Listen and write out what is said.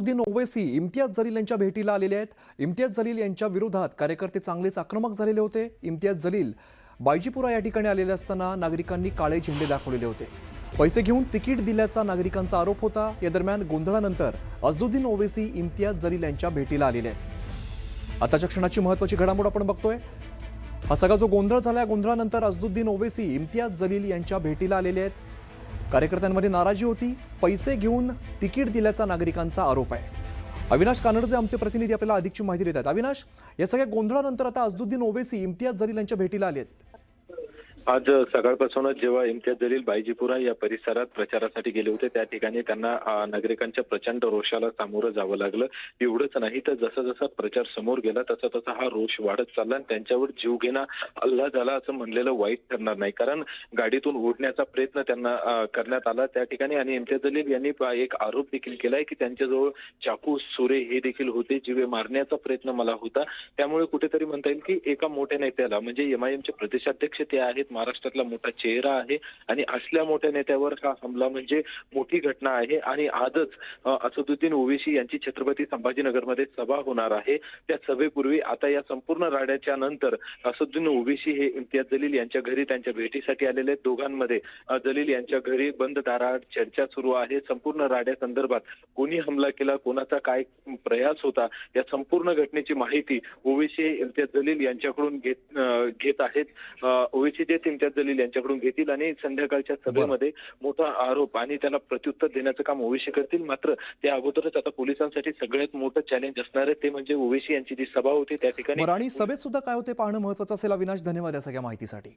अझदुद्दीन ओवैसी इम्तियाज जलील यांच्या भेटीला आलेले आहेत। इम्तियाज जलील यांच्या विरोधात कार्यकर्ते चांगलेच आक्रमक झालेले होते। इम्तियाज जलील बायजीपुरा या ठिकाणी आलेले असताना नागरिकांनी काळे झेंडे दाखवलेले होते। पैसे घेऊन तिकीट दिल्याचा नागरिकांचा आरोप होता। या दरम्यान गोंधळानंतर अझदुद्दीन ओवैसी इम्तियाज जलील यांच्या भेटीला आलेले आहेत। आताच्या क्षणाची महत्त्वाची घडामोड आपण बघतोय। हा सगळा जो गोंधळ झाला, गोंधळानंतर अझदुद्दीन ओवैसी इम्तियाज जलील यांच्या भेटीला आलेले आहेत। कार्यकर्त्यांमध्ये नाराजी होती। पैसे घेऊन तिकीट दिल्याचा नागरिकांचा आरोप आहे। अविनाश कानडचे आमचे प्रतिनिधी आपल्याला अधिकची माहिती देत आहेत। अविनाश, या सगळ्या गोंधळानंतर आता अझदुद्दीन ओवैसी इम्तियाज जलील यांच्या भेटीला आले आहेत। आज सकाळपासूनच जेव्हा इम्तियाज जलील बायजीपुरा या परिसरात प्रचारासाठी गेले होते, त्या ठिकाणी त्यांना नागरिकांच्या प्रचंड रोषाला सामोरं जावं लागलं। एवढंच नाही तर जसा जसा प्रचार समोर गेला तसा तसा हा रोष वाढत चालला आणि त्यांच्यावर जीवघेणा हल्ला झाला असं म्हणलेलं वाईट ठरणार नाही, कारण गाडीतून ओढण्याचा प्रयत्न त्यांना करण्यात आला त्या ठिकाणी। आणि इम्तियाज जलील यांनी एक आरोप देखील केलाय की त्यांच्याजवळ चाकू, सुरे हे देखील होते, जीवे मारण्याचा प्रयत्न मला होता। त्यामुळे कुठेतरी म्हणता येईल की एका मोठ्या नेत्याला, म्हणजे एमआयएमचे प्रदेशाध्यक्ष ते आहेत, महाराष्ट्रातला मोठा चेहरा आहे आणि असल्या मोठ्या नेत्यावर हा हमला म्हणजे मोठी घटना आहे। आणि आजच अझदुद्दीन ओवैसी यांची छत्रपती संभाजीनगरमध्ये सभा होणार आहे। त्या सभेपूर्वी आता या संपूर्ण राड्याच्या नंतर अझदुद्दीन ओवैसी हे इम्तियाज जलील यांच्या घरी त्यांच्या भेटीसाठी आलेले आहेत। दोघांमध्ये जलील यांच्या घरी बंद दारात चर्चा सुरू आहे। संपूर्ण राड्या संदर्भात कोणी हमला केला, कोणाचा काय प्रयास होता, या संपूर्ण घटनेची माहिती ओवैसी हे इम्तियाज जलील यांच्याकडून घेत आहेत। ओवैसी इम्तियाज जलील यांच्याकडून घेतील आणि संध्याकाळच्या सभेमध्ये मोठा आरोप आणि त्याला प्रत्युत्तर देण्याचं काम ओवैसी करतील। मात्र त्या अगोदरच आता पोलिसांसाठी सगळ्यात मोठं चॅलेंज असणार आहे ते म्हणजे ओवैसी यांची जी सभा होती त्या ठिकाणी। आणि सभेत सुद्धा काय होते पाहणं महत्त्वाचं असेल। अविनाश, धन्यवाद या सगळ्या माहितीसाठी।